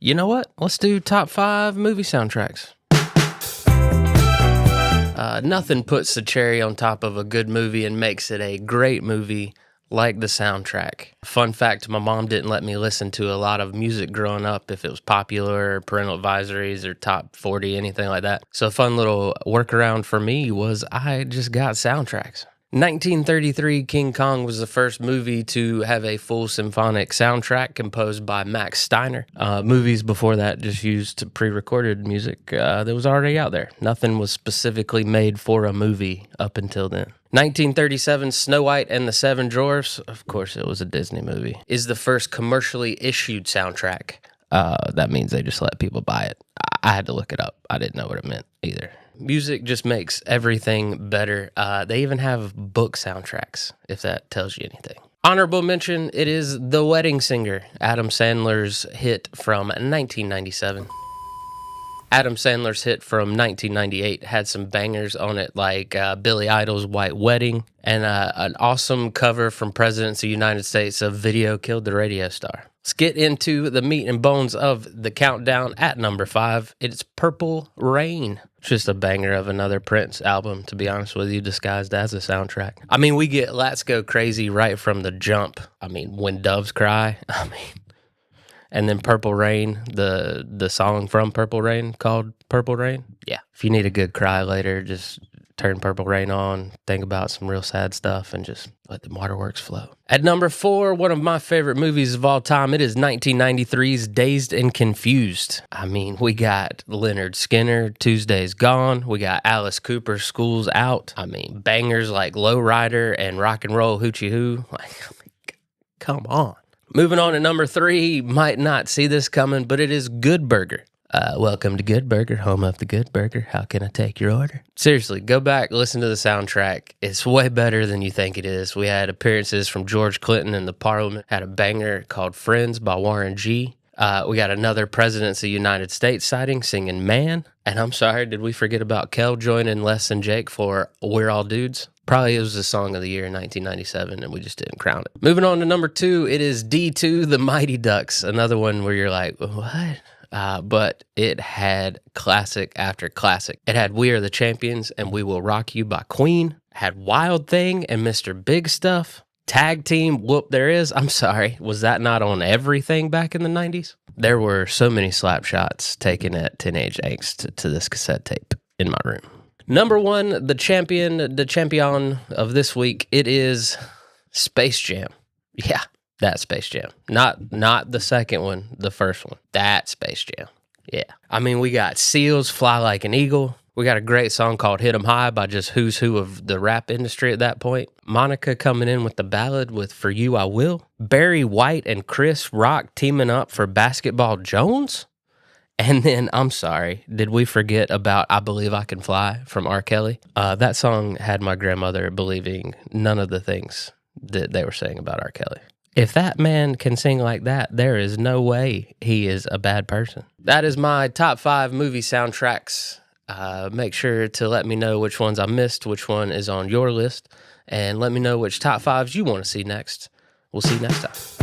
You know what? Let's do top 5 movie soundtracks. Nothing puts the cherry on top of a good movie and makes it a great movie like the soundtrack. Fun fact, my mom didn't let me listen to a lot of music growing up if it was popular, parental advisories, or top 40, anything like that. So a fun little workaround for me was I just got soundtracks. 1933, King Kong was the first movie to have a full symphonic soundtrack composed by Max Steiner. Movies before that just used pre-recorded music that was already out there. Nothing was specifically made for a movie up until then. 1937, Snow White and the Seven Dwarfs, of course it was a Disney movie, is the first commercially issued soundtrack. That means they just let people buy it. I had to look it up. I didn't know what it meant either. Music just makes everything better. They even have book soundtracks, if that tells you anything. Honorable mention, it is The Wedding Singer, Adam Sandler's hit from 1997. Adam Sandler's hit from 1998 had some bangers on it, like Billy Idol's White Wedding, and an awesome cover from Presidents of the United States of Video Killed the Radio Star. Let's get into the meat and bones of the countdown at number 5. It's Purple Rain. Just a banger of another Prince album, to be honest with you, disguised as a soundtrack. I mean, we get Let's Go Crazy right from the jump. I mean, When Doves Cry. And then Purple Rain, the song from Purple Rain called Purple Rain. Yeah. If you need a good cry later, just turn Purple Rain on, think about some real sad stuff, and just let the waterworks flow. At number 4, one of my favorite movies of all time, it is 1993's Dazed and Confused. I mean, we got Leonard Skinner, Tuesday's Gone. We got Alice Cooper, School's Out. I mean, bangers like Low Rider and Rock and Roll Hoochie Hoo. Like, come on. Moving on to number 3, might not see this coming, but it is Good Burger. Welcome to Good Burger, home of the Good Burger. How can I take your order? Seriously, go back, listen to the soundtrack. It's way better than you think it is. We had appearances from George Clinton in the Parliament, had a banger called Friends by Warren G. We got another Presidents of the United States sighting singing Man. And I'm sorry, did we forget about Kel joining Les and Jake for We're All Dudes? Probably it was the song of the year in 1997, and we just didn't crown it. Moving on to number 2, it is D2, The Mighty Ducks. Another one where you're like, what? But it had classic after classic. It had We Are the Champions and We Will Rock You by Queen. It had Wild Thing and Mr. Big Stuff. Tag Team, Whoop There Is. I'm sorry, was that not on everything back in the 90s? There were so many slap shots taken at Teenage Angst to this cassette tape in my room. Number 1, the champion of this week, it is Space Jam. Yeah. That Space Jam. Not the second one, the first one. That Space Jam. Yeah. I mean, we got Seals, Fly Like an Eagle. We got a great song called Hit 'Em High by just who's who of the rap industry at that point. Monica coming in with the ballad with For You I Will. Barry White and Chris Rock teaming up for Basketball Jones. And then, I'm sorry, did we forget about I Believe I Can Fly from R. Kelly? That song had my grandmother believing none of the things that they were saying about R. Kelly. If that man can sing like that, there is no way he is a bad person. That is my top 5 movie soundtracks. Make sure to let me know which ones I missed, which one is on your list, and let me know which top 5s you want to see next. We'll see you next time.